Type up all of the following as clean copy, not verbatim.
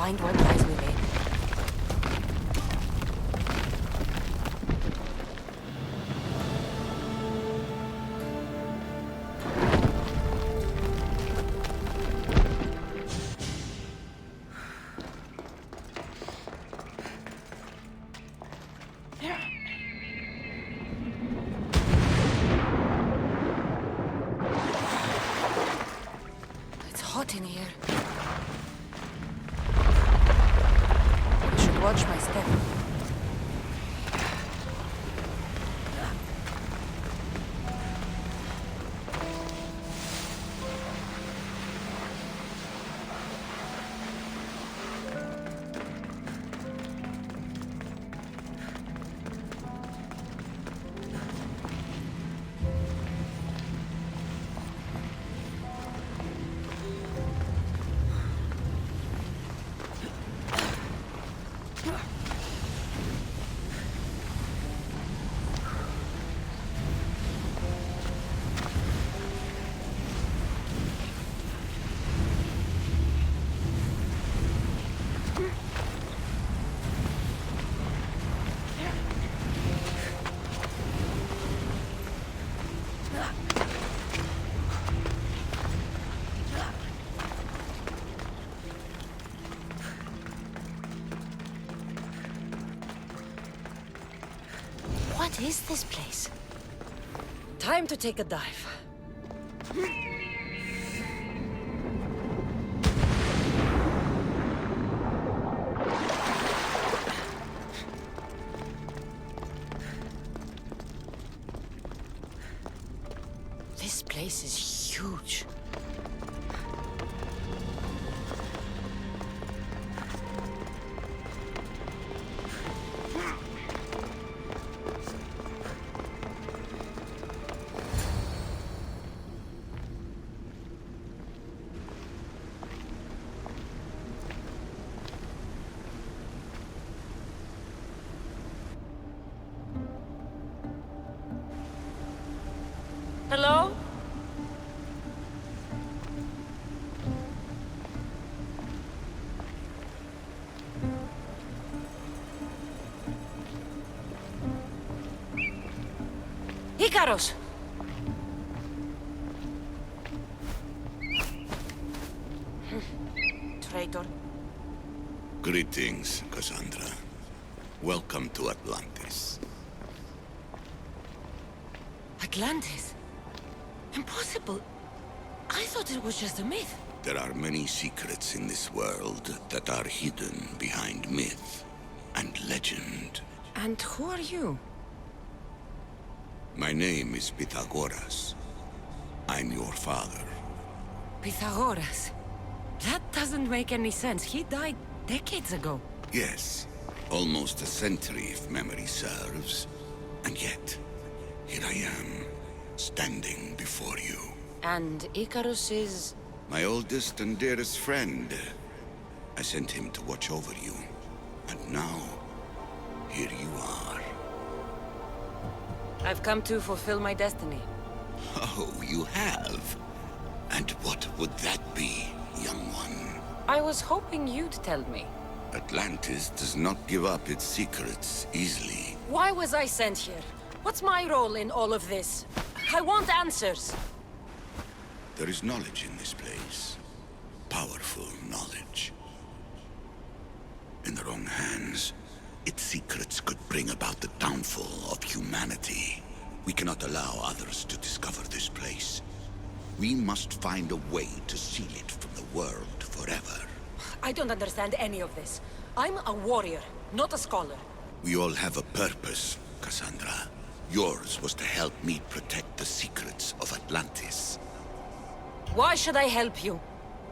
find what lies within. It's hot in here. I should watch my step. What is this place? Time to take a dive. This place is huge. Hello? Ikaros! Traitor. Greetings, Kassandra. Welcome to Atlantis. Atlantis? Impossible. I thought it was just a myth. There are many secrets in this world that are hidden behind myth and legend. And who are you? My name is Pythagoras. I'm your father. Pythagoras. That doesn't make any sense. He died decades ago. Yes, almost a century if memory serves. And yet, here I am, standing before you. And Icarus is... My oldest and dearest friend. I sent him to watch over you. And now, here you are. I've come to fulfill my destiny. Oh, you have? And what would that be, young one? I was hoping you'd tell me. Atlantis does not give up its secrets easily. Why was I sent here? What's my role in all of this? I want answers. There is knowledge in this place. Powerful knowledge. In the wrong hands, its secrets could bring about the downfall of humanity. We cannot allow others to discover this place. We must find a way to seal it from the world forever. I don't understand any of this. I'm a warrior, not a scholar. We all have a purpose, Kassandra. Yours was to help me protect the secrets of Atlantis. Why should I help you?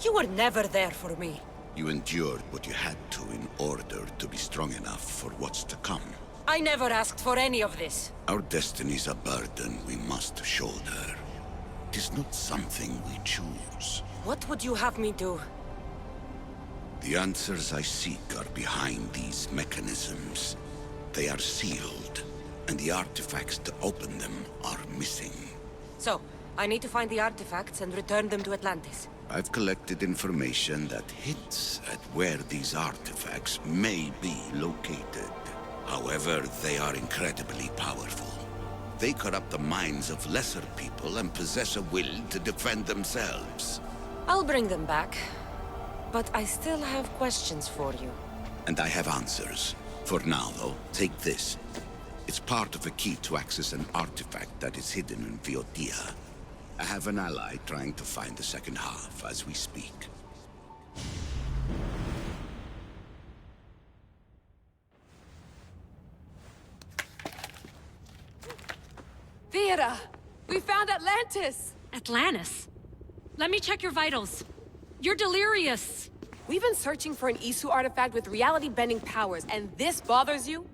You were never there for me. You endured what you had to in order to be strong enough for what's to come. I never asked for any of this. Our destiny's a burden we must shoulder. It is not something we choose. What would you have me do? The answers I seek are behind these mechanisms. They are sealed, and the artifacts to open them are missing. So, I need to find the artifacts and return them to Atlantis. I've collected information that hints at where these artifacts may be located. However, they are incredibly powerful. They corrupt the minds of lesser people and possess a will to defend themselves. I'll bring them back. But I still have questions for you. And I have answers. For now, though, take this. It's part of a key to access an artifact that is hidden in Viotia. I have an ally trying to find the second half as we speak. Theata! We found Atlantis! Atlantis? Let me check your vitals. You're delirious. We've been searching for an Isu artifact with reality-bending powers, and this bothers you?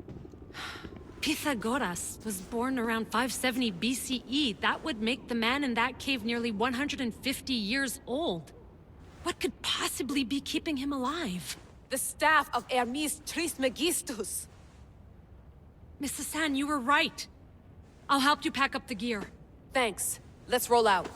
Pythagoras was born around 570 BCE. That would make the man in that cave nearly 150 years old. What could possibly be keeping him alive? The staff of Hermes Trismegistus! Mrs. San, you were right. I'll help you pack up the gear. Thanks. Let's roll out.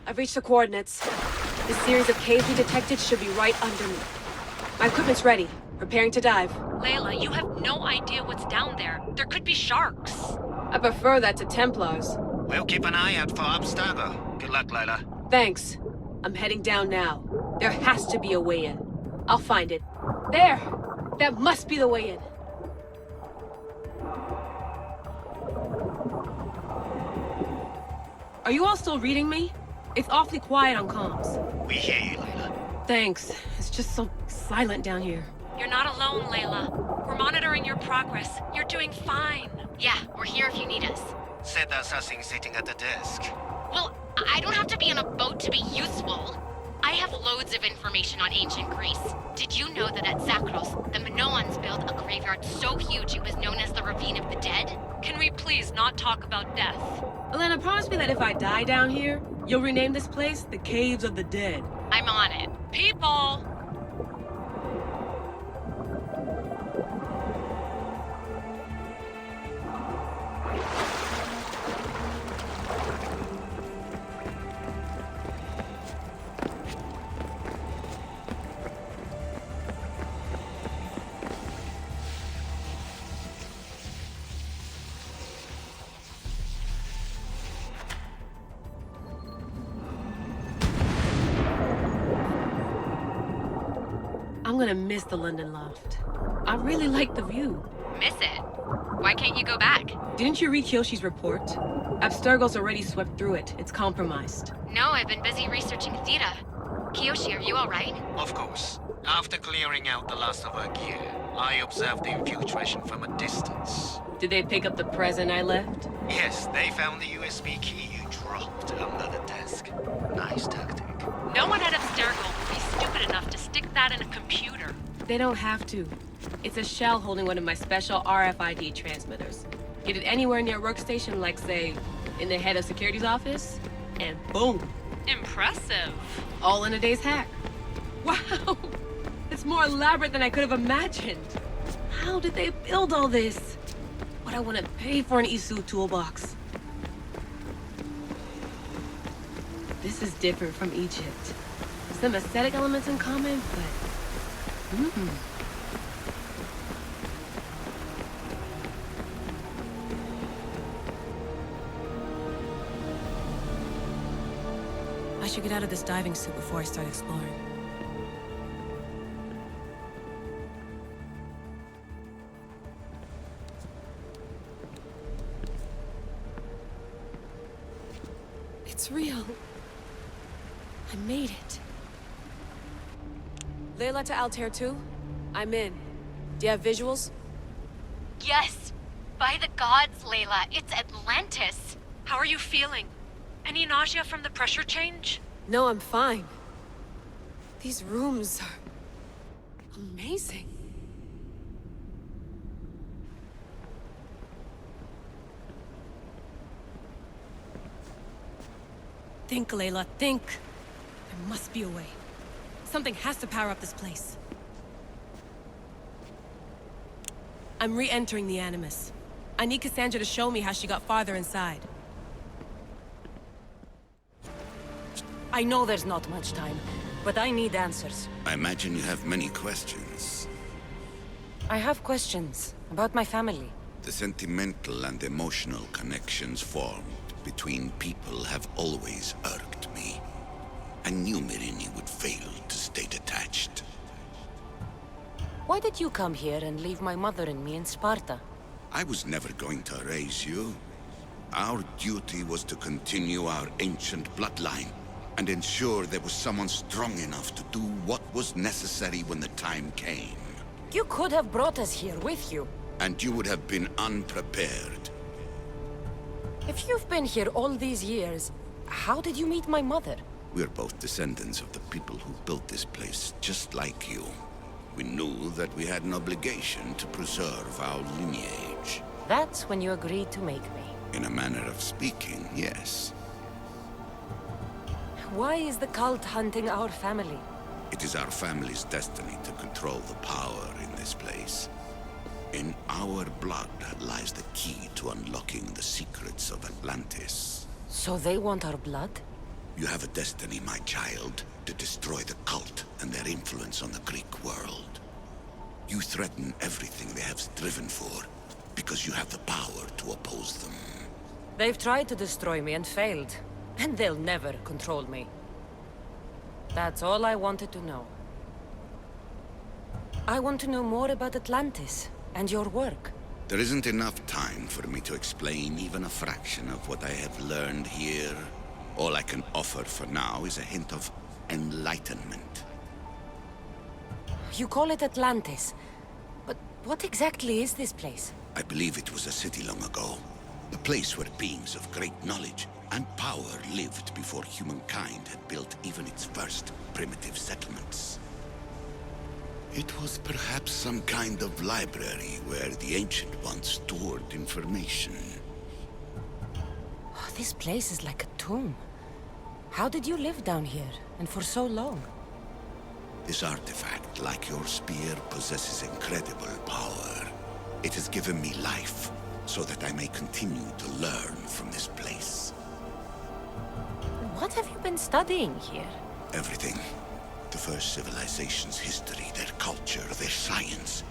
I've reached the coordinates. The series of caves we detected should be right under me. My equipment's ready. Preparing to dive. Layla, you have no idea what's down there. There could be sharks. I prefer that to Templars. We'll keep an eye out for Abstergo. Good luck, Layla. Thanks. I'm heading down now. There has to be a way in. I'll find it. There! That must be the way in. Are you all still reading me? It's awfully quiet on comms. We hear you, Layla. Thanks. It's just so silent down here. You're not alone, Layla. We're monitoring your progress. You're doing fine. Yeah, we're here if you need us. Said the assassin sitting at the desk. Well, I don't have to be on a boat to be useful. I have loads of information on ancient Greece. Did you know that at Zakros, the Minoans built a graveyard so huge it was known as the Ravine of the Dead? Can we please not talk about death? Elena, promise me that if I die down here, you'll rename this place the Caves of the Dead. I'm on it. People! I'm gonna miss the London loft. I really like the view. Miss it? Why can't you go back? Didn't you read Kyoshi's report? Abstergo's already swept through it. It's compromised. No, I've been busy researching Theta. Kiyoshi, are you alright? Of course. After clearing out the last of her gear, I observed the infiltration from a distance. Did they pick up the present I left? Yes, they found the USB key you dropped under the desk. Nice tactic. No one at Abstergo would be stupid enough to stick that in a computer. They don't have to. It's a shell holding one of my special RFID transmitters. Get it anywhere near a workstation, like, say, in the head of security's office, and boom! Impressive. All in a day's hack. Wow! It's more elaborate than I could have imagined. How did they build all this? What I want to pay for an Isu toolbox. This is different from Egypt. Some aesthetic elements in common, but... I should get out of this diving suit before I start exploring. It's real. I made it. Layla to Altair 2? I'm in. Do you have visuals? Yes! By the gods, Layla, it's Atlantis! How are you feeling? Any nausea from the pressure change? No, I'm fine. These rooms are... amazing. Think, Layla, think. There must be a way. Something has to power up this place. I'm re-entering the Animus. I need Kassandra to show me how she got farther inside. I know there's not much time, but I need answers. I imagine you have many questions. I have questions about my family. The sentimental and emotional connections formed between people have always irked me. I knew Myrini would fail to stay detached. Why did you come here and leave my mother and me in Sparta? I was never going to raise you. Our duty was to continue our ancient bloodline and ensure there was someone strong enough to do what was necessary when the time came. You could have brought us here with you. And you would have been unprepared. If you've been here all these years, how did you meet my mother? We're both descendants of the people who built this place, just like you. We knew that we had an obligation to preserve our lineage. That's when you agreed to make me. In a manner of speaking, yes. Why is the cult hunting our family? It is our family's destiny to control the power in this place. In our blood lies the key to unlocking the secrets of Atlantis. So they want our blood? You have a destiny, my child, to destroy the cult and their influence on the Greek world. You threaten everything they have striven for, because you have the power to oppose them. They've tried to destroy me and failed, and they'll never control me. That's all I wanted to know. I want to know more about Atlantis and your work. There isn't enough time for me to explain even a fraction of what I have learned here. All I can offer for now is a hint of enlightenment. You call it Atlantis, but what exactly is this place? I believe it was a city long ago. A place where beings of great knowledge and power lived before humankind had built even its first primitive settlements. It was perhaps some kind of library where the Ancient Ones stored information. Oh, this place is like a tomb. How did you live down here, and for so long? This artifact, like your spear, possesses incredible power. It has given me life, so that I may continue to learn from this place. What have you been studying here? Everything. The first civilization's history, their culture, their science.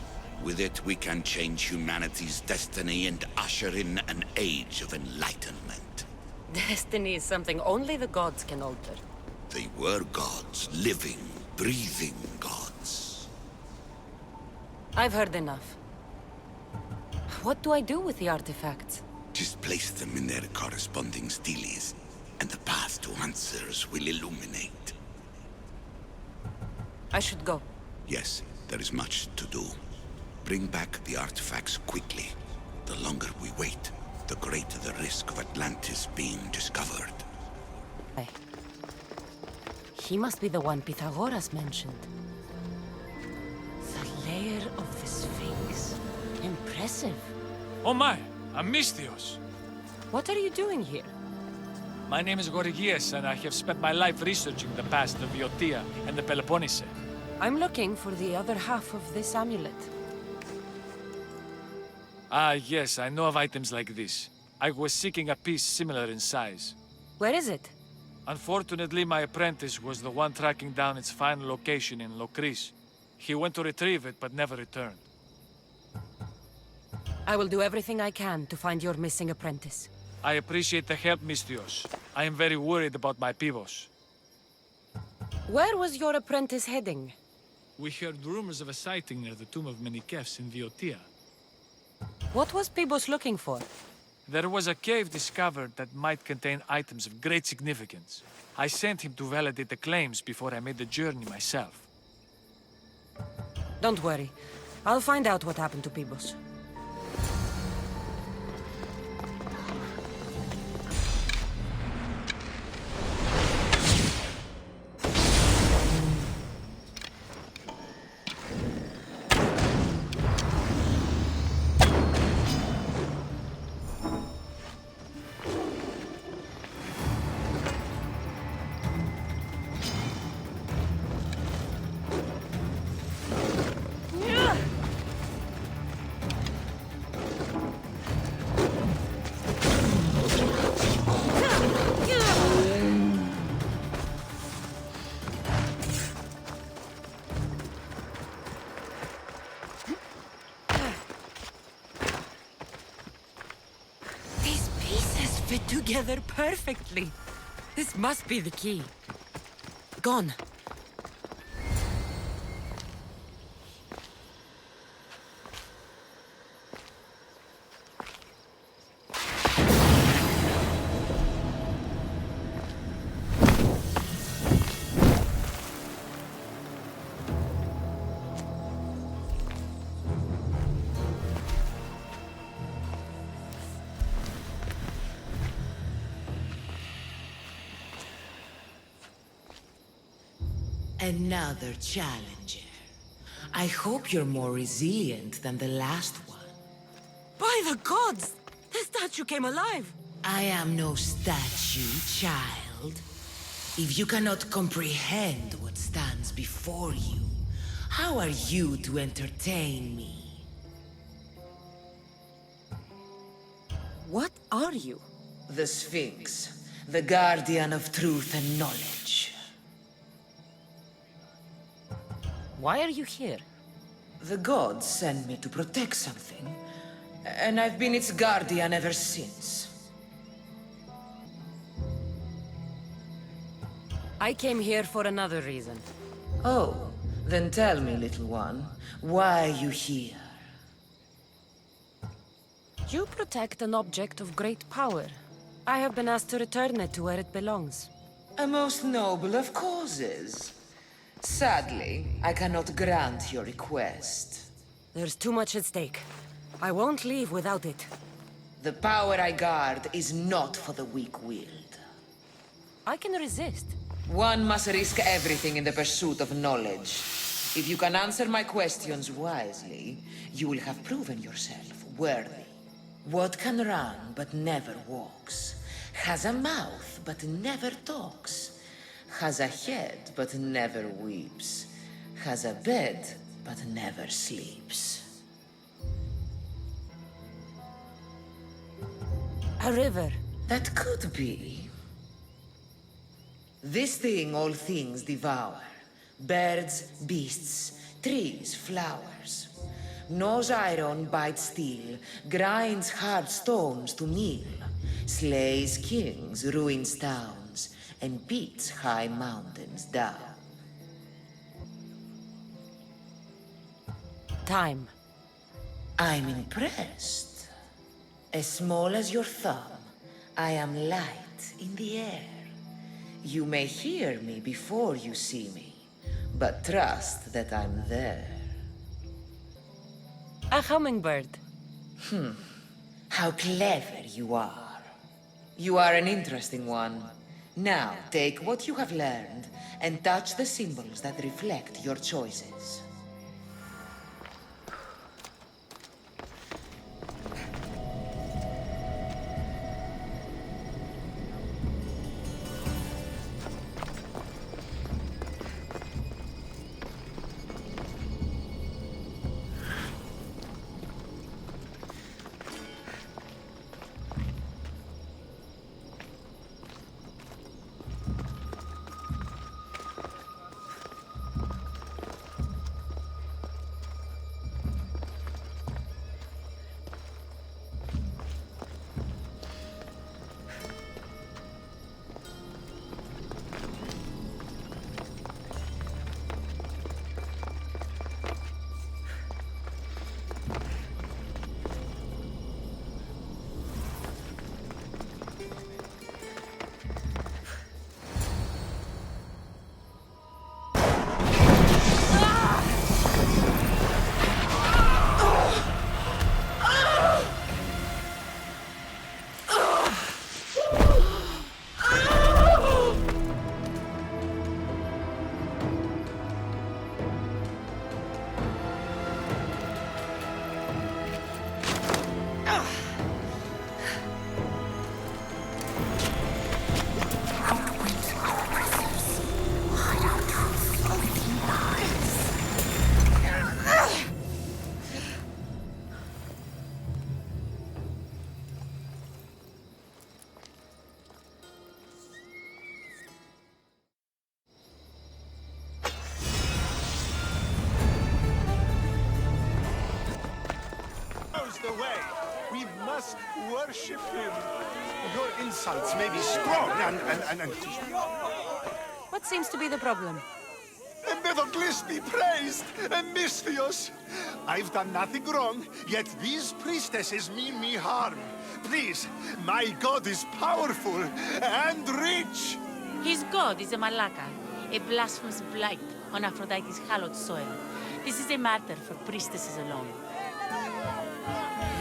With it, we can change humanity's destiny and usher in an age of enlightenment. Destiny is something only the gods can alter. They were gods, living, breathing gods. I've heard enough. What do I do with the artifacts? Just place them in their corresponding steles, and the path to answers will illuminate. I should go. Yes, there is much to do. Bring back the artifacts quickly. The longer we wait, the greater the risk of Atlantis being discovered. Hey. He must be the one Pythagoras mentioned. The lair of the Sphinx. Impressive. Oh my, Amistios! What are you doing here? My name is Gorgias, and I have spent my life researching the past of Boeotia and the Peloponnese. I'm looking for the other half of this amulet. Ah, yes, I know of items like this. I was seeking a piece similar in size. Where is it? Unfortunately, my apprentice was the one tracking down its final location in Locris. He went to retrieve it, but never returned. I will do everything I can to find your missing apprentice. I appreciate the help, Mistios. I am very worried about my Pivos. Where was your apprentice heading? We heard rumors of a sighting near the tomb of Menikefs in Boeotia. What was Pibos looking for? There was a cave discovered that might contain items of great significance. I sent him to validate the claims before I made the journey myself. Don't worry. I'll find out what happened to Pibos. together perfectly. This must be the key. Gone. Another challenger. I hope you're more resilient than the last one. By the gods! The statue came alive! I am no statue, child. If you cannot comprehend what stands before you, how are you to entertain me? What are you? The Sphinx, the guardian of truth and knowledge. Why are you here? The gods sent me to protect something, and I've been its guardian ever since. I came here for another reason. Oh, then tell me, little one, why are you here? You protect an object of great power. I have been asked to return it to where it belongs. A most noble of causes. Sadly, I cannot grant your request. There's too much at stake. I won't leave without it. The power I guard is not for the weak-willed. I can resist. One must risk everything in the pursuit of knowledge. If you can answer my questions wisely, you will have proven yourself worthy. What can run but never walks? Has a mouth but never talks? Has a head but never weeps? Has a bed but never sleeps? A river. That could be. This thing all things devour. Birds, beasts, trees, flowers. Gnaws iron, bites steel, grinds hard stones to meal, slays kings, ruins towns, and beats high mountains down. Time. I'm impressed. As small as your thumb, I am light in the air. You may hear me before you see me, but trust that I'm there. A hummingbird. How clever you are. You are an interesting one. Now, take what you have learned and touch the symbols that reflect your choices. The way. We must worship him. Your insults may be strong and... What seems to be the problem? Empedocles be praised, and Misthios. I've done nothing wrong, yet these priestesses mean me harm. Please, my god is powerful and rich. His god is a Malaka, a blasphemous blight on Aphrodite's hallowed soil. This is a matter for priestesses alone.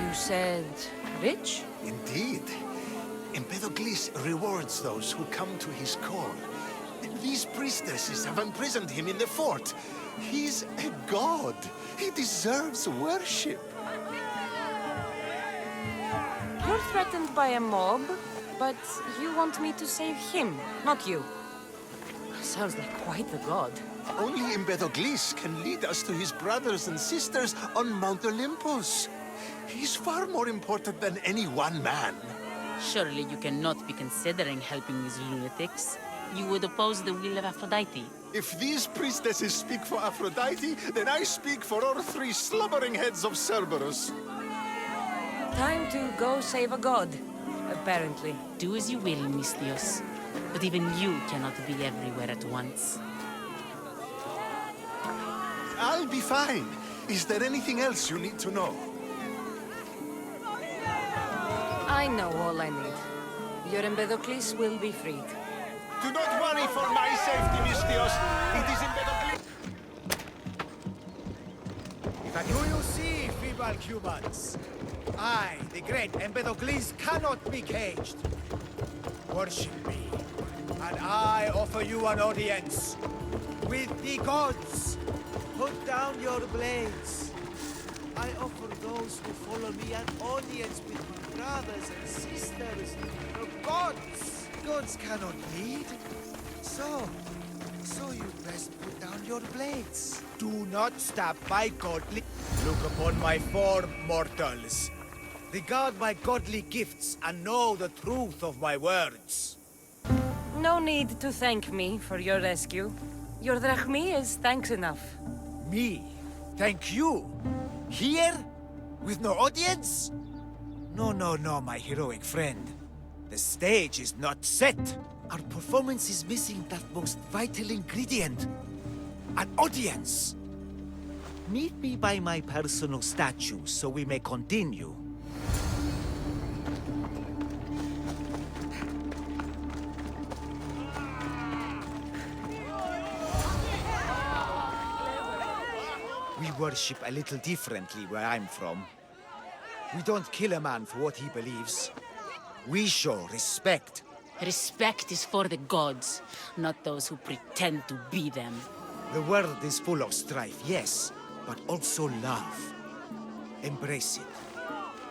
You said rich? Indeed. Empedocles rewards those who come to his call. These priestesses have imprisoned him in the fort. He's a god. He deserves worship. You're threatened by a mob, but you want me to save him, not you. Sounds like quite the god. Only Empedocles can lead us to his brothers and sisters on Mount Olympus. He's far more important than any one man. Surely you cannot be considering helping these lunatics. You would oppose the will of Aphrodite. If these priestesses speak for Aphrodite, then I speak for all three slumbering heads of Cerberus. Time to go save a god, apparently. Do as you will, Misthios. But even you cannot be everywhere at once. I'll be fine. Is there anything else you need to know? I know all I need. Your Empedocles will be freed. Do not worry for my safety, Misthios. It is Empedocles. Do you see, feeble humans? I, the great Empedocles, cannot be caged. Worship me, and I offer you an audience. With the gods, put down your blades. I offer those who follow me an audience with my brothers and sisters, the gods. Gods cannot lead. So you best put down your blades. Do not stab my godly... Look upon my form, mortals. Regard my godly gifts and know the truth of my words. No need to thank me for your rescue. Your drachmi is thanks enough. Me? Thank you? Here? With no audience? No, my heroic friend. The stage is not set. Our performance is missing that most vital ingredient. An audience. Meet me by my personal statue so we may continue. We worship a little differently where I'm from. We don't kill a man for what he believes. We show respect. Respect is for the gods, not those who pretend to be them. The world is full of strife, yes, but also love. Embrace it.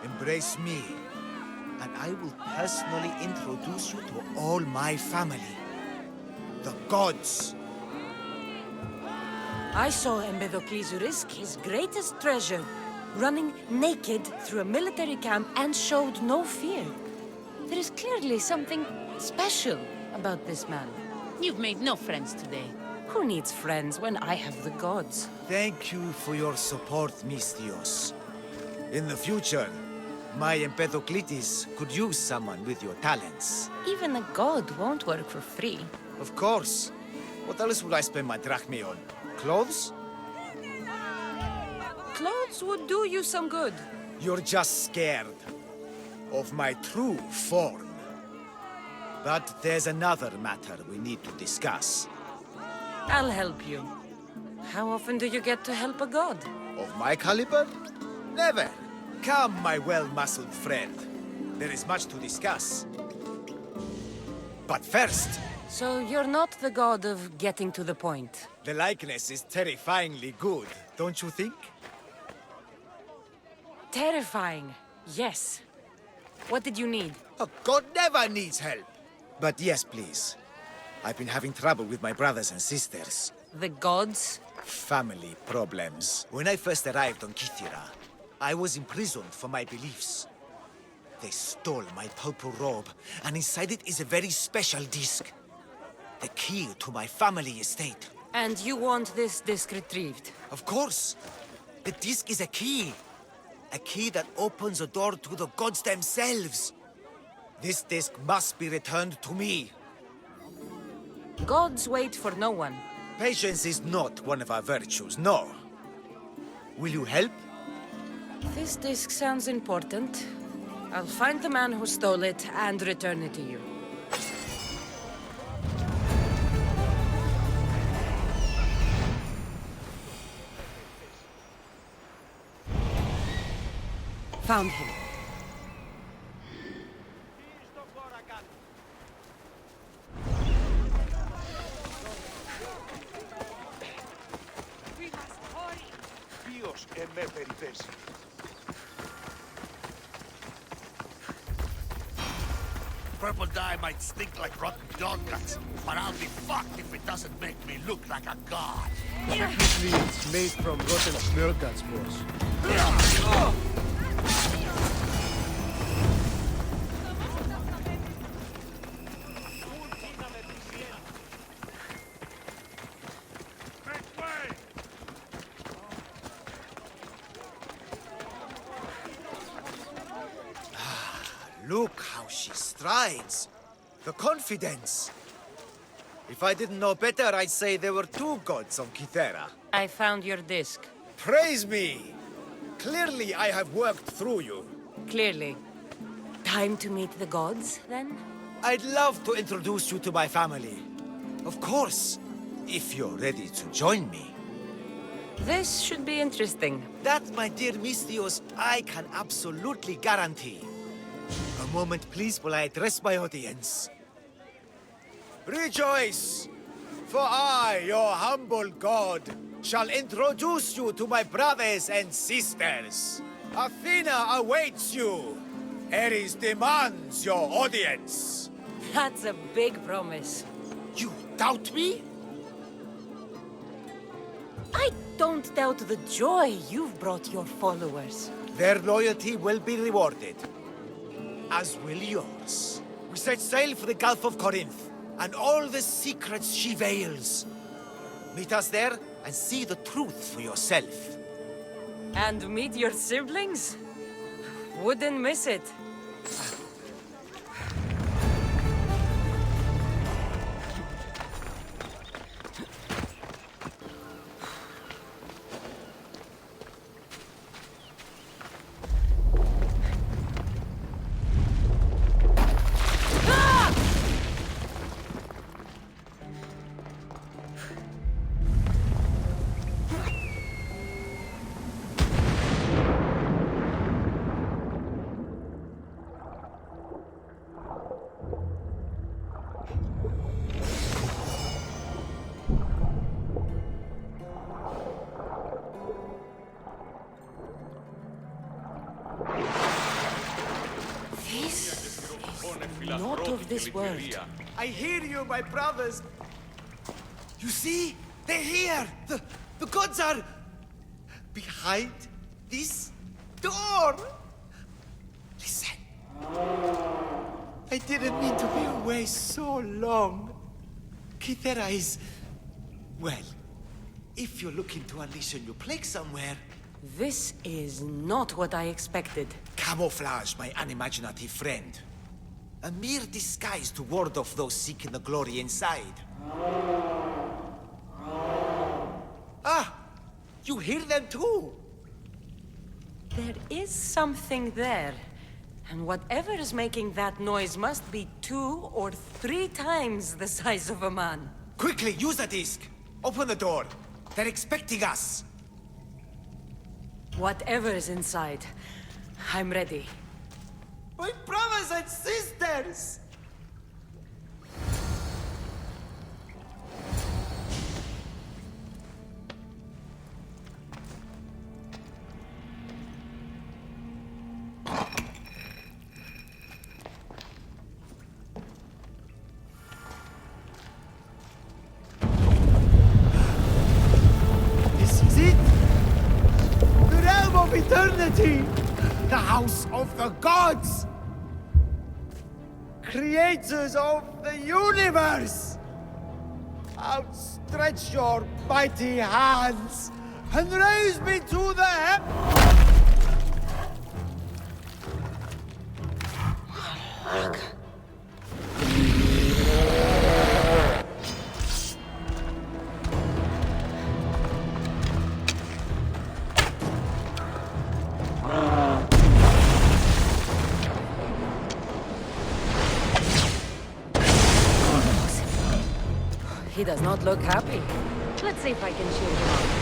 Embrace me. And I will personally introduce you to all my family. The gods. I saw Empedocles risk his greatest treasure, running naked through a military camp and showed no fear. There is clearly something special about this man. You've made no friends today. Who needs friends when I have the gods? Thank you for your support, Misthios. In the future, my Empedocles could use someone with your talents. Even a god won't work for free. Of course. What else would I spend my drachmi on? Clothes? Clothes would do you some good. You're just scared of my true form. But there's another matter we need to discuss. I'll help you. How often do you get to help a god? Of my caliber? Never. Come, my well-muscled friend. There is much to discuss. But first... So you're not the god of getting to the point. The likeness is terrifyingly good, don't you think? Terrifying, yes. What did you need? A god never needs help. But yes, please. I've been having trouble with my brothers and sisters. The gods? Family problems. When I first arrived on Kythera, I was imprisoned for my beliefs. They stole my purple robe, and inside it is a very special disc. The key to my family estate. And you want this disc retrieved? Of course. The disc is a key. A key that opens a door to the gods themselves. This disc must be returned to me. Gods wait for no one. Patience is not one of our virtues, no. Will you help? This disc sounds important. I'll find the man who stole it and return it to you. Found him. Ποιος εμέ περιπέσει. Purple dye might stink like rotten dog guts, but I'll be fucked if it doesn't make me look like a god. Technically, it's made from rotten smell guts, boss. Look how she strides. The confidence. If I didn't know better, I'd say there were two gods on Kythera. I found your disc. Praise me! Clearly I have worked through you. Clearly. Time to meet the gods, then? I'd love to introduce you to my family. Of course, if you're ready to join me. This should be interesting. That, my dear Misthios, I can absolutely guarantee. A moment, please, while I address my audience. Rejoice! For I, your humble god, shall introduce you to my brothers and sisters. Athena awaits you. Ares demands your audience. That's a big promise. You doubt me? I don't doubt the joy you've brought your followers. Their loyalty will be rewarded. As will yours. We set sail for the Gulf of Corinth, and all the secrets she veils. Meet us there, and see the truth for yourself. And meet your siblings? Wouldn't miss it. Not of this world. I hear you, my brothers. You see? They're here! The gods are... behind this door! Listen. I didn't mean to be away so long. Kythera is... well, if you're looking to unleash a new plague somewhere... This is not what I expected. Camouflage, my unimaginative friend. A mere disguise to ward off those seeking the glory inside. Ah! You hear them too! There is something there. And whatever is making that noise must be 2 or 3 times the size of a man. Quickly, use the disc! Open the door. They're expecting us. Whatever is inside, I'm ready. My brothers and sisters! This is it! The realm of eternity! The house of the gods! Creators of the universe! Outstretch your mighty hands and raise me to the heavens! does not look happy. Let's see if I can cheer him up.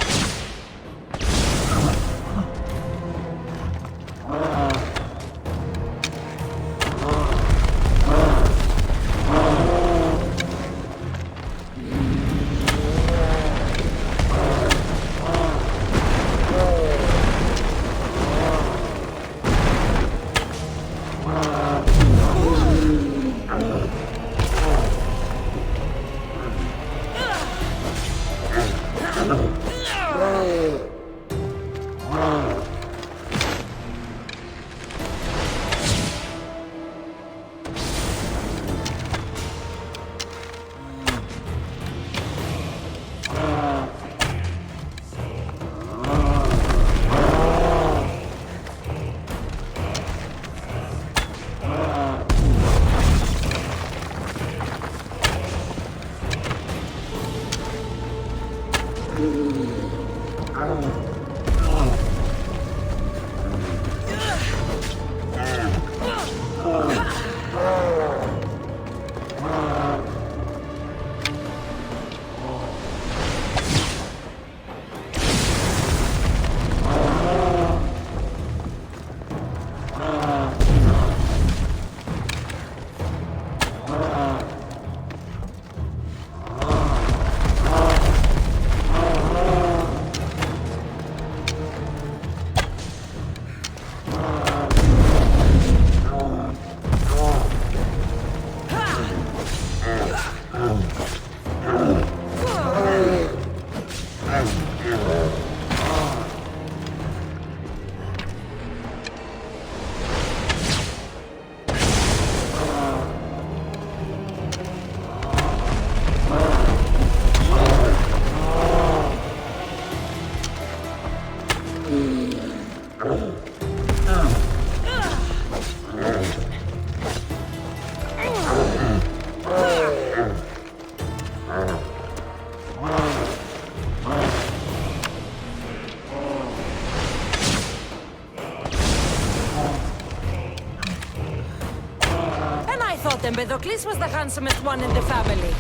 Empedocles was the handsomest one in the family.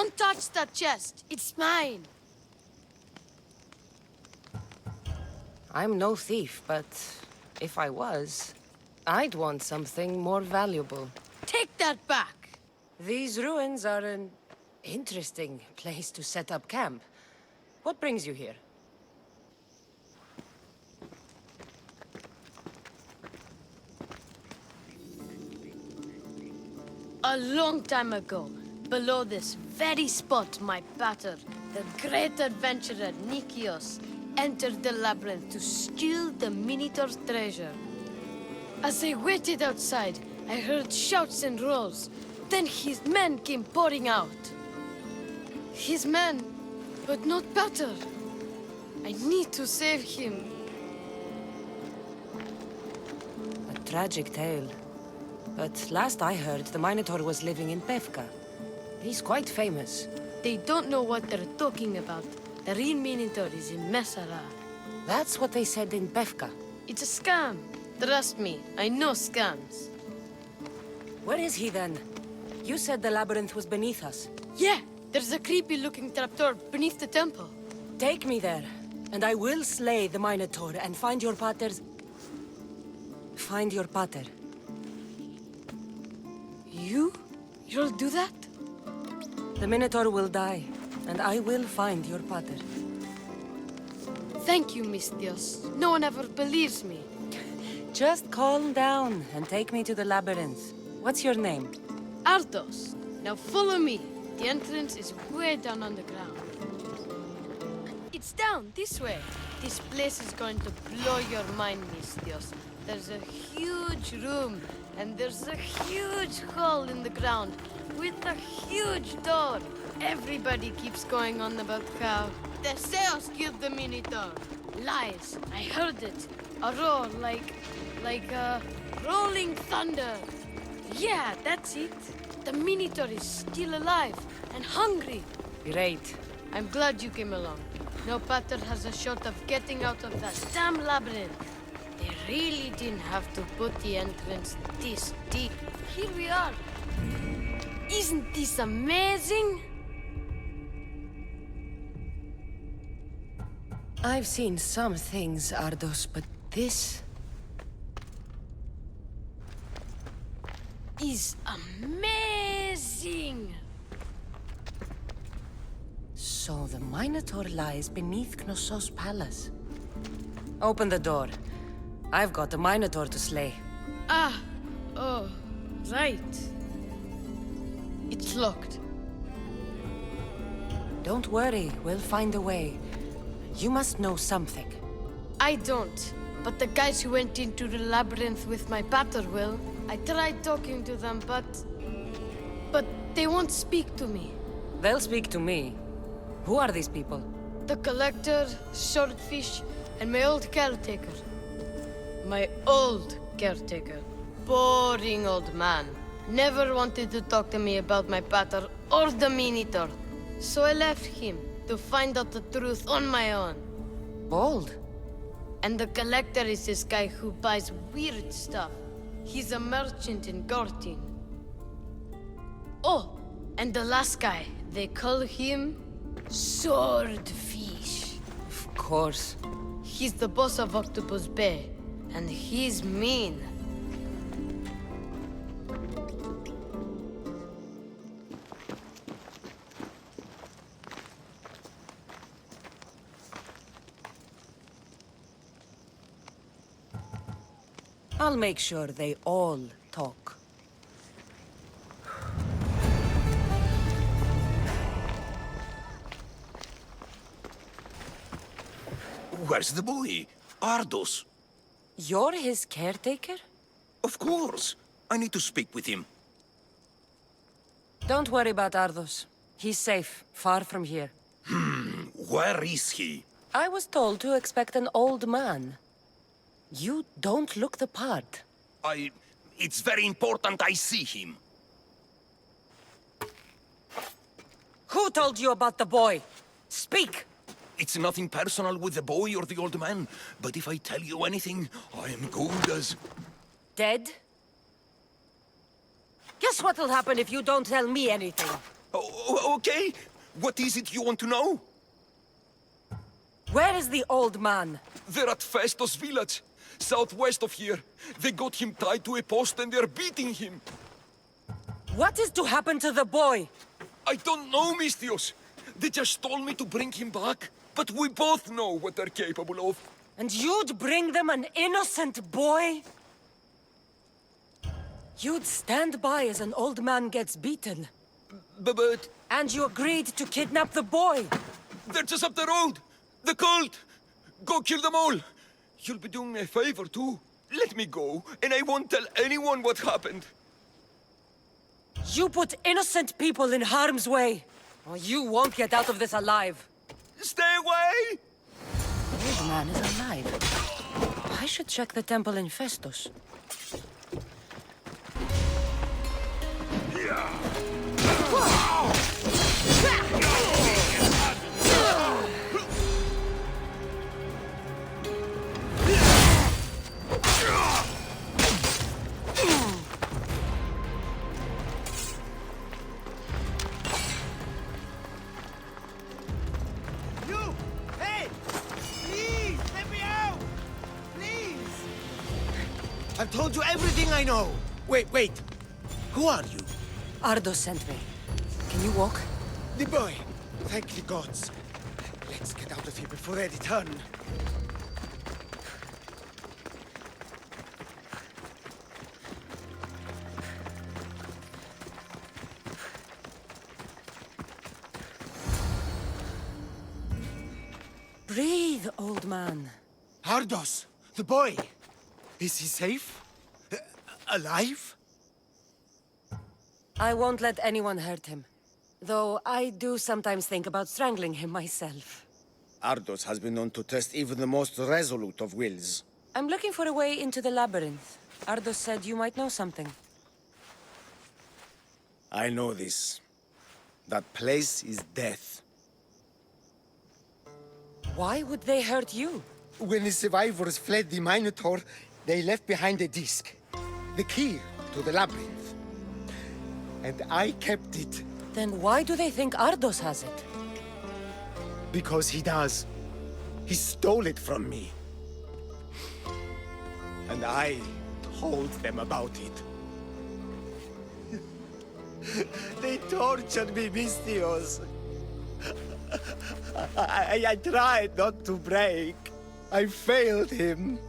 Don't touch that chest. It's mine. I'm no thief, but if I was, I'd want something more valuable. Take that back. These ruins are an interesting place to set up camp. What brings you here? A long time ago, below this very spot, my pater, the great adventurer Nikios, entered the labyrinth to steal the Minotaur's treasure. As I waited outside, I heard shouts and roars. Then his men came pouring out. His men, but not pater. I need to save him. A tragic tale. But last I heard, the Minotaur was living in Pevka. He's quite famous. They don't know what they're talking about. The real Minotaur is in Messara. That's what they said in Pevka. It's a scam. Trust me, I know scams. Where is he then? You said the labyrinth was beneath us. Yeah, there's a creepy-looking trapdoor beneath the temple. Take me there, and I will slay the Minotaur and find your pater's... Find your pater. You'll do that? The Minotaur will die, and I will find your pater. Thank you, Mistios. No one ever believes me. Just calm down and take me to the labyrinth. What's your name? Ardos. Now follow me. The entrance is way down on the ground. It's down, this way. This place is going to blow your mind, Mistios. There's a huge room, and there's a huge hole in the ground, with a huge door. Everybody keeps going on about how Theseus killed the Minotaur. Lies. I heard it. A roar like rolling thunder. Yeah, that's it. The Minotaur is still alive and hungry. Great. I'm glad you came along. No pater has a shot of getting out of that damn labyrinth. They really didn't have to put the entrance this deep. Here we are. Isn't this amazing? I've seen some things, Ardos, but this... is amazing! So the Minotaur lies beneath Knossos' palace. Open the door. I've got a Minotaur to slay. Oh, right. It's locked. Don't worry, we'll find a way. You must know something. I don't, but the guys who went into the labyrinth with my pater will. I tried talking to them, but they won't speak to me. They'll speak to me. Who are these people? The Collector, Swordfish, and my old caretaker. My old caretaker. Boring old man. Never wanted to talk to me about my pater or the Minotaur. So I left him to find out the truth on my own. Bold. And the Collector is this guy who buys weird stuff. He's a merchant in Gortin. Oh, and the last guy, they call him Swordfish. Of course. He's the boss of Octopus Bay, and he's mean. I'll make sure they all talk. Where's the boy? Ardos. You're his caretaker? Of course. I need to speak with him. Don't worry about Ardos. He's safe, far from here. Where is he? I was told to expect an old man. You don't look the part. It's very important I see him. Who told you about the boy? Speak! It's nothing personal with the boy or the old man, but if I tell you anything, I am good as... Dead? Guess what'll happen if you don't tell me anything? Okay. What is it you want to know? Where is the old man? They're at Festos village, southwest of here. They got him tied to a post and they're beating him. What is to happen to the boy? I don't know, Mistios. They just told me to bring him back. But we both know what they're capable of. And you'd bring them an innocent boy? You'd stand by as an old man gets beaten. But... And you agreed to kidnap the boy. They're just up the road. The cult. Go kill them all. You'll be doing me a favor, too. Let me go, and I won't tell anyone what happened. You put innocent people in harm's way. Or you won't get out of this alive. Stay away! The old man is alive. I should check the temple in Festos. I've told you everything I know! Wait. Who are you? Ardo sent me. Can you walk? The boy. Thank the gods. Let's get out of here before they return. Breathe, old man. Ardos, the boy. Is he safe? Alive? I won't let anyone hurt him. Though I do sometimes think about strangling him myself. Ardos has been known to test even the most resolute of wills. I'm looking for a way into the labyrinth. Ardos said you might know something. I know this. That place is death. Why would they hurt you? When the survivors fled the Minotaur, they left behind a disc. The key to the labyrinth. And I kept it. Then why do they think Ardos has it? Because he does. He stole it from me. And I told them about it. They tortured me, Mistios. I tried not to break. I failed him.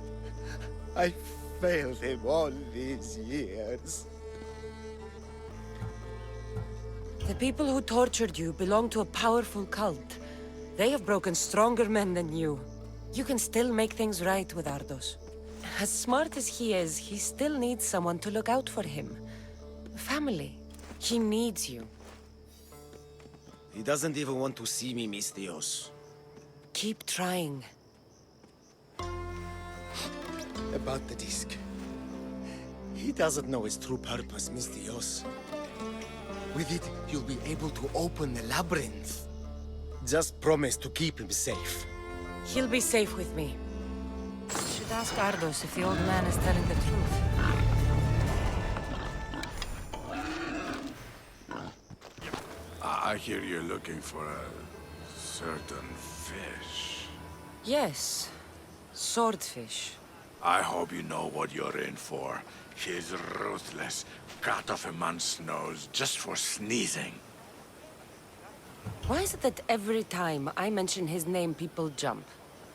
I failed him all these years. The people who tortured you belong to a powerful cult. They have broken stronger men than you. You can still make things right with Ardos. As smart as he is, he still needs someone to look out for him. Family. He needs you. He doesn't even want to see me, Mistios. Keep trying. About the disc. He doesn't know its true purpose, Mistios. With it, you'll be able to open the labyrinth. Just promise to keep him safe. He'll be safe with me. I should ask Ardos if the old man is telling the truth. I hear you're looking for a certain fish. Yes. Swordfish. I hope you know what you're in for. He's ruthless. Cut off a man's nose just for sneezing. Why is it that every time I mention his name, people jump?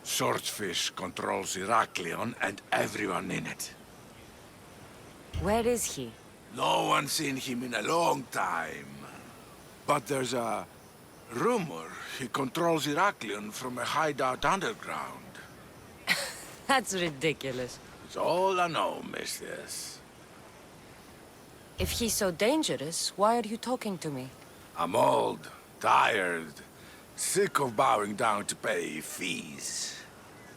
Swordfish controls Heraklion and everyone in it. Where is he? No one's seen him in a long time. But there's a rumor he controls Heraklion from a hideout underground. That's ridiculous. It's all I know, mistress. If he's so dangerous, why are you talking to me? I'm old, tired, sick of bowing down to pay fees.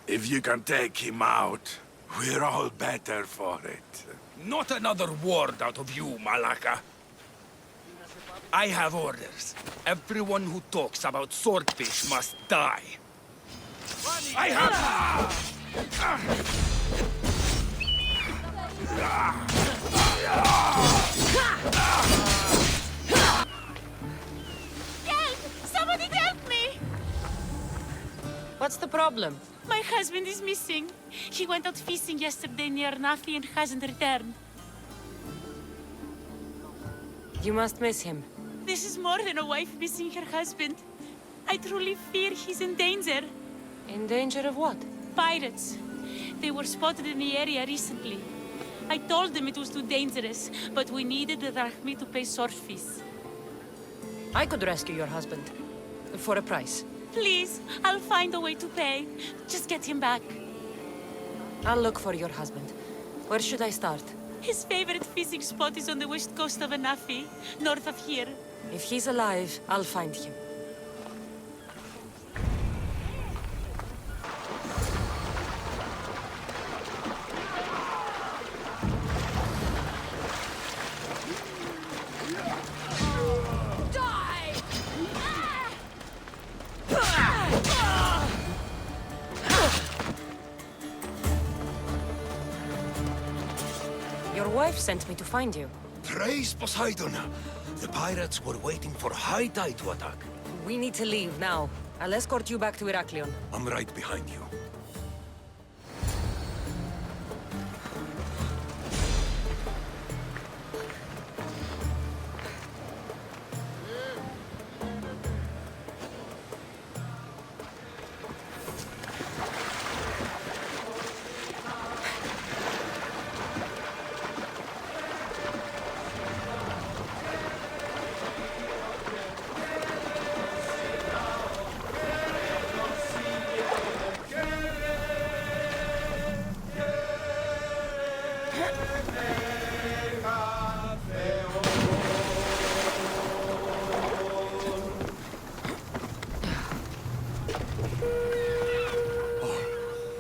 If you can take him out, we're all better for it. Not another word out of you, Malaka. I have orders. Everyone who talks about swordfish must die. I have... What's the problem? My husband is missing. He went out fishing yesterday near Nafi and hasn't returned. You must miss him. This is more than a wife missing her husband. I truly fear he's in danger. In danger of what? Pirates. They were spotted in the area recently. I told them it was too dangerous, but we needed the drachmi to pay sword fees. I could rescue your husband. For a price. Please, I'll find a way to pay. Just get him back. I'll look for your husband. Where should I start? His favorite fishing spot is on the west coast of Anafi, north of here. If he's alive, I'll find him. Your wife sent me to find you. Praise Poseidon! The pirates were waiting for high tide to attack. We need to leave now. I'll escort you back to Heraklion. I'm right behind you.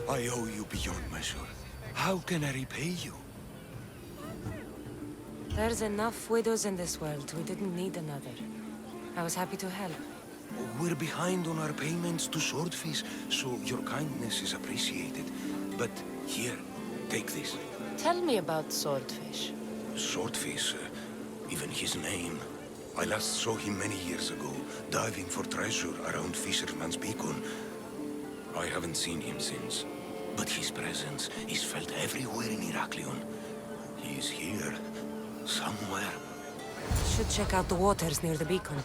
I owe you beyond measure. How can I repay you? There's enough widows in this world. We didn't need another. I was happy to help. We're behind on our payments to Swordfish, so your kindness is appreciated. But here, take this. Tell me about Swordfish. Swordfish, even his name. I last saw him many years ago, diving for treasure around Fisherman's Beacon. I haven't seen him since. But his presence is felt everywhere in Heraklion. He is here, somewhere. Should check out the waters near the beacon.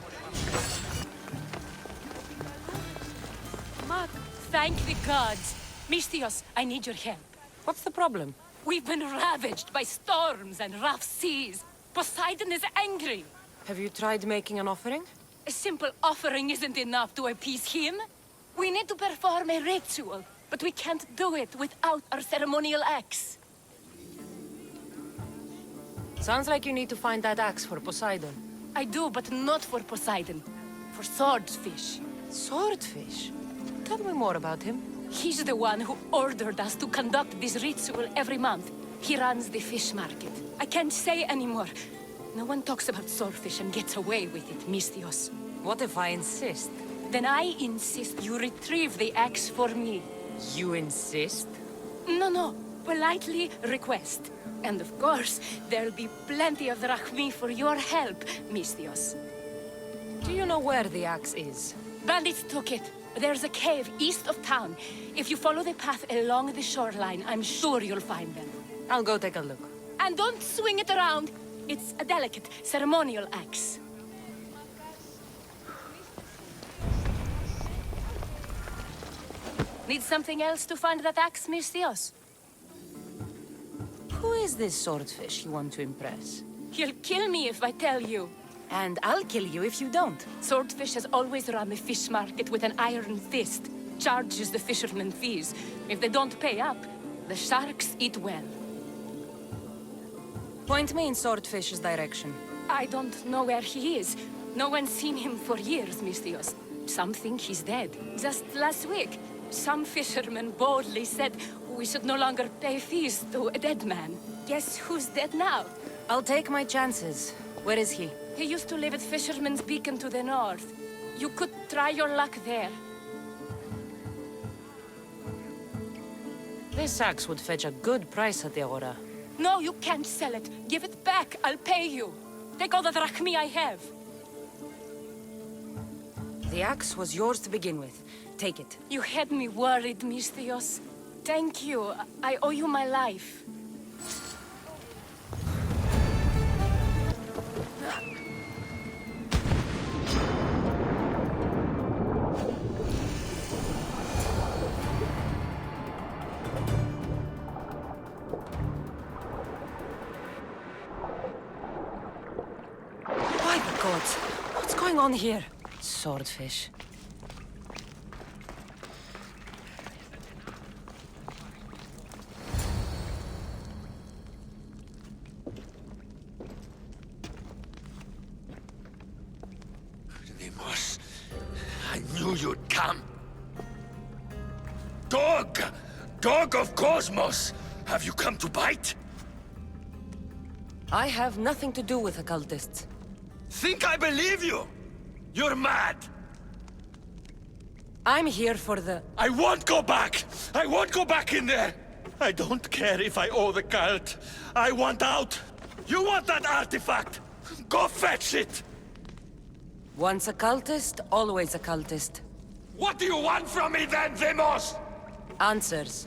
Matt, thank the gods. Misthios, I need your help. What's the problem? We've been ravaged by storms and rough seas. Poseidon is angry. Have you tried making an offering? A simple offering isn't enough to appease him. We need to perform a ritual, but we can't do it without our ceremonial axe. Sounds like you need to find that axe for Poseidon. I do, but not for Poseidon. For Swordfish. Swordfish? Tell me more about him. He's the one who ordered us to conduct this ritual every month. He runs the fish market. I can't say anymore. No one talks about Swordfish and gets away with it, Misthios. What if I insist? Then I insist you retrieve the axe for me. You insist? No. Politely request. And of course, there'll be plenty of drachmi for your help, Misthios. Do you know where the axe is? Bandits took it. There's a cave east of town. If you follow the path along the shoreline, I'm sure you'll find them. I'll go take a look. And don't swing it around. It's a delicate, ceremonial axe. Need something else to find that axe, Misthios? Who is this Swordfish you want to impress? He'll kill me if I tell you. And I'll kill you if you don't. Swordfish has always run the fish market with an iron fist. Charges the fishermen fees. If they don't pay up, the sharks eat well. Point me in Swordfish's direction. I don't know where he is. No one's seen him for years, Misthios. Some think he's dead. Just last week, some fishermen boldly said we should no longer pay fees to a dead man. Guess who's dead now? I'll take my chances. Where is he? He used to live at Fisherman's Beacon to the north. You could try your luck there. This axe would fetch a good price at the Aura. No, you can't sell it. Give it back. I'll pay you. Take all the drachmi I have. The axe was yours to begin with. Take it. You had me worried, Misthios. Thank you. I owe you my life. By the gods, what's going on here? Swordfish. Deimos, I knew you'd come. Dog! Dog of Cosmos! Have you come to bite? I have nothing to do with occultists. Think I believe you? You're mad! I'm here for the... I won't go back! I won't go back in there! I don't care if I owe the cult. I want out! You want that artifact? Go fetch it! Once a cultist, always a cultist. What do you want from me then, Deimos? Answers.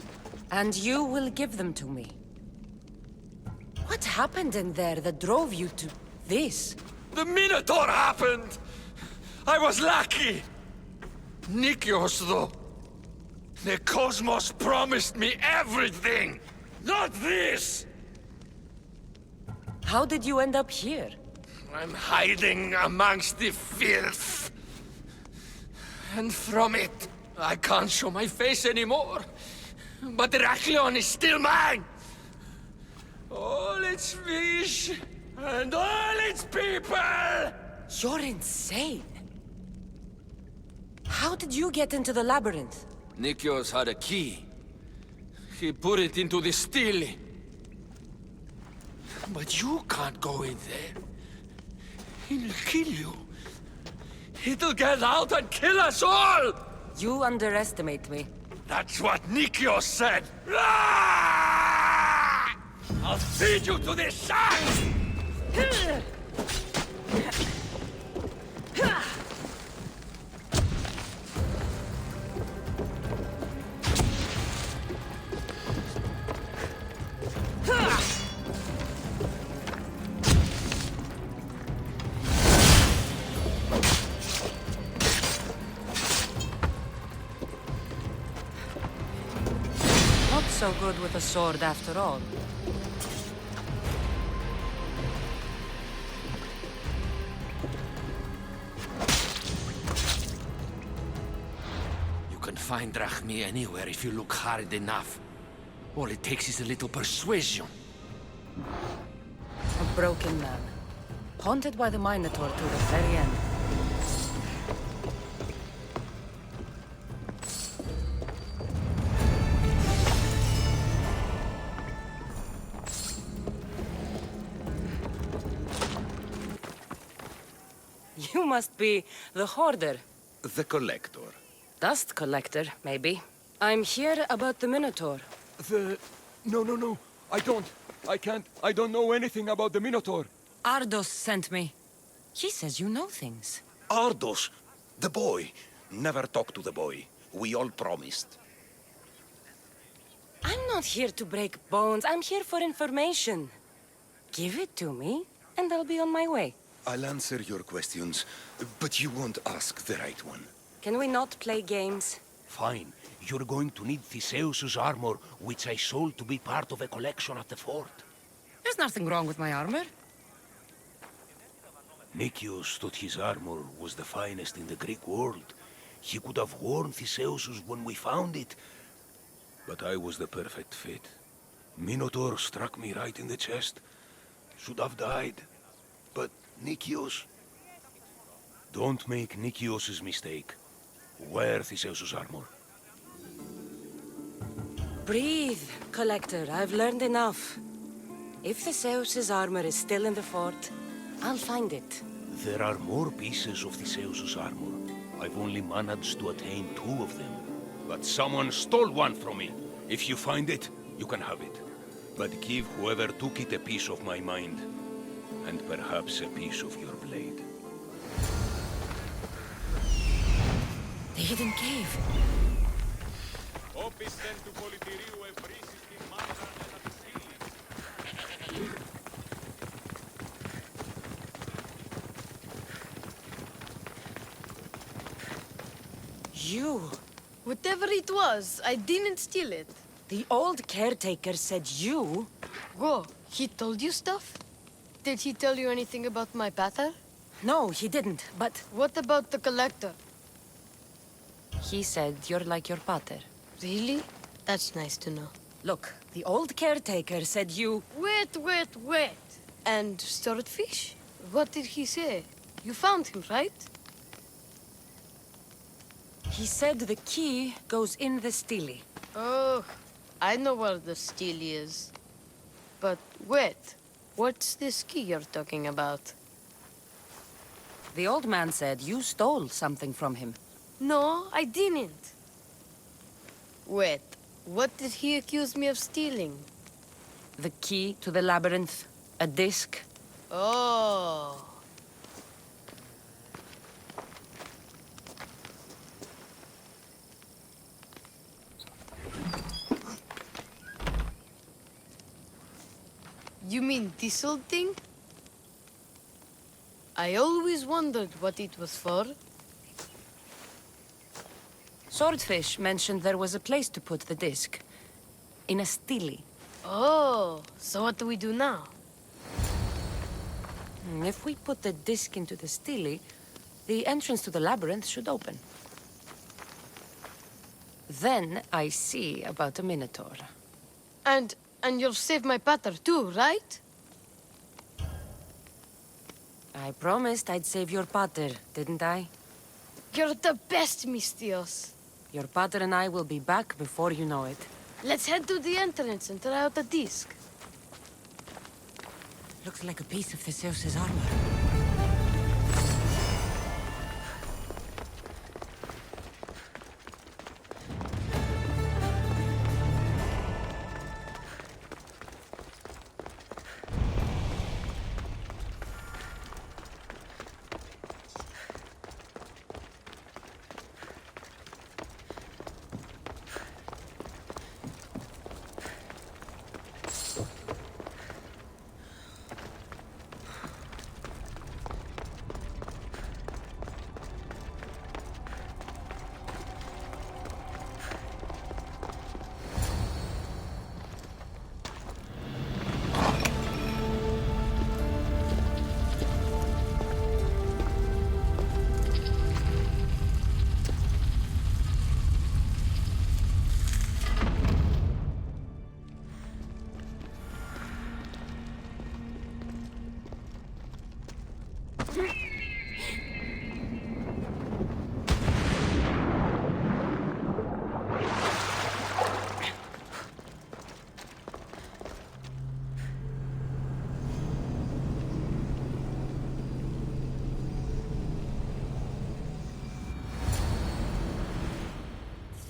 And you will give them to me. What happened in there that drove you to this? The Minotaur happened! I was lucky! Nikios, though. The Cosmos promised me everything! Not this! How did you end up here? I'm hiding amongst the filth. And from it, I can't show my face anymore. But Heraklion is still mine! All its fish, and all its people! You're insane. How did you get into the labyrinth? Nikios had a key. He put it into the stele. But you can't go in there. He'll kill you. It'll get out and kill us all! You underestimate me. That's what Nikios said! Ah! I'll feed you to the sharks! Not so good with a sword after all. You can find Drachmi anywhere if you look hard enough. All it takes is a little persuasion. A broken man. Haunted by the Minotaur to the very end. You must be the Hoarder. The Collector. Dust collector, maybe. I'm here about the Minotaur. No. I can't. I don't know anything about the Minotaur. Ardos sent me. He says you know things. Ardos, the boy. Never talk to the boy. We all promised. I'm not here to break bones. I'm here for information. Give it to me, and I'll be on my way. I'll answer your questions, but you won't ask the right one. Can we not play games? Fine. You're going to need Theseus's armor, which I sold to be part of a collection at the fort. There's nothing wrong with my armor. Nikios thought his armor was the finest in the Greek world. He could have worn Theseus's when we found it. But I was the perfect fit. Minotaur struck me right in the chest. Should have died. But Nikios... Don't make Nikios's mistake. Wear Theseus's armor. Breathe, Collector. I've learned enough. If Theseus's armor is still in the fort, I'll find it. There are more pieces of Theseus's armor. I've only managed to attain 2 of them. But someone stole one from me. If you find it, you can have it. But give whoever took it a piece of my mind. And perhaps a piece of your blade. The hidden cave. You. Whatever it was, I didn't steal it. The old caretaker said you... Whoa, he told you stuff? Did he tell you anything about my pater? No, he didn't, but... What about the collector? He said you're like your pater. Really? That's nice to know. Look, the old caretaker said you... Wait. And swordfish? What did he say? You found him, right? He said the key goes in the stele. Oh, I know where the stele is. But wait, what's this key you're talking about? The old man said you stole something from him. No, I didn't. Wait, what did he accuse me of stealing? The key to the labyrinth, a disc. Oh. You mean this old thing? I always wondered what it was for. Swordfish mentioned there was a place to put the disc. In a stele. Oh, so what do we do now? If we put the disc into the stele, the entrance to the labyrinth should open. Then I see about a minotaur. And you'll save my pater too, right? I promised I'd save your pater, didn't I? You're the best, Mistios. Your pater and I will be back before you know it. Let's head to the entrance and try out the disc. Looks like a piece of Theseus's armor.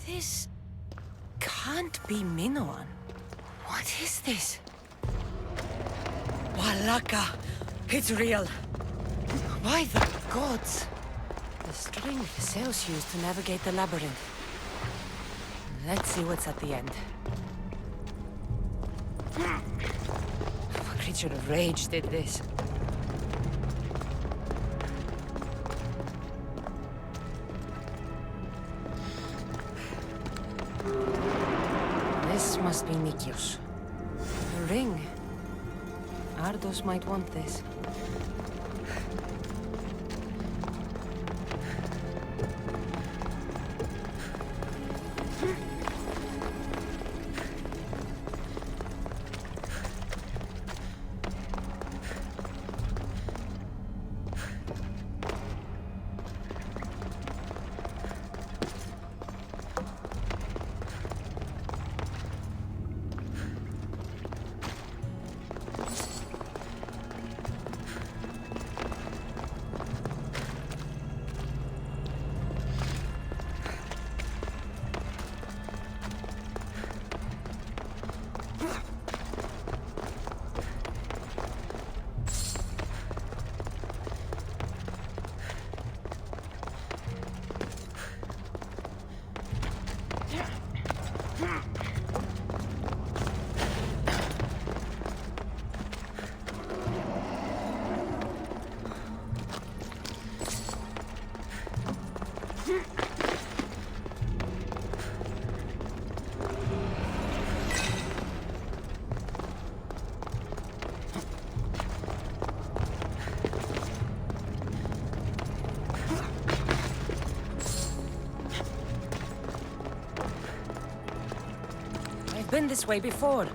This can't be Minoan. What is this? Walaka! It's real! By the gods! The string Theseus used to navigate the labyrinth. Let's see what's at the end. What creature of rage did this? This must be Nikios. A ring. Ardos might want this. been this way before.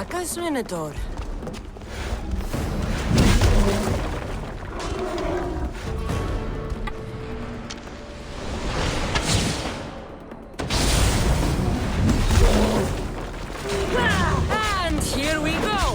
Malaka's Minotaur. And here we go!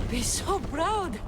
Be so proud.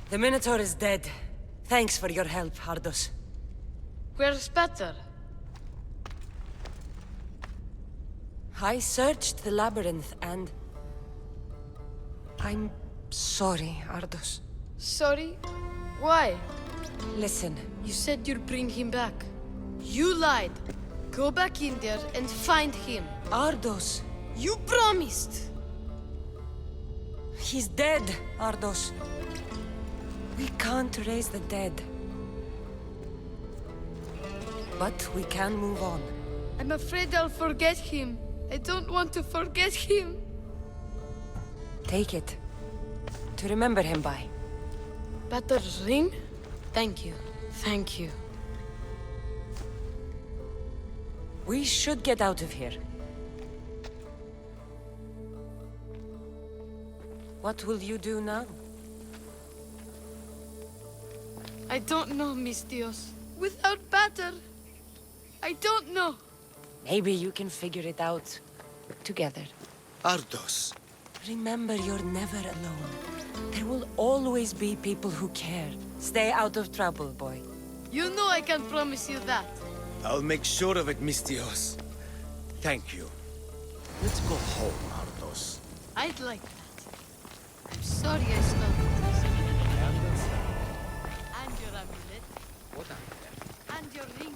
The Minotaur is dead. Thanks for your help, Ardos. Where's better? I searched the labyrinth and... I'm sorry, Ardos. Sorry? Why? Listen. You said you'd bring him back. You lied. Go back in there and find him. Ardos. You promised. He's dead, Ardos. We can't raise the dead. But we can move on. I'm afraid I'll forget him. I don't want to forget him. Take it. To remember him by. Batter's ring? Thank you. Thank you. We should get out of here. What will you do now? I don't know, Mis Dios. Without Batter, I don't know. Maybe you can figure it out. Together. Ardos. Remember, you're never alone. There will always be people who care. Stay out of trouble, boy. You know I can promise you that. I'll make sure of it, Mis Dios. Thank you. Let's go home, Ardos. I'd like that. I'm sorry I started this. And your amulet. What amulet? And your ring.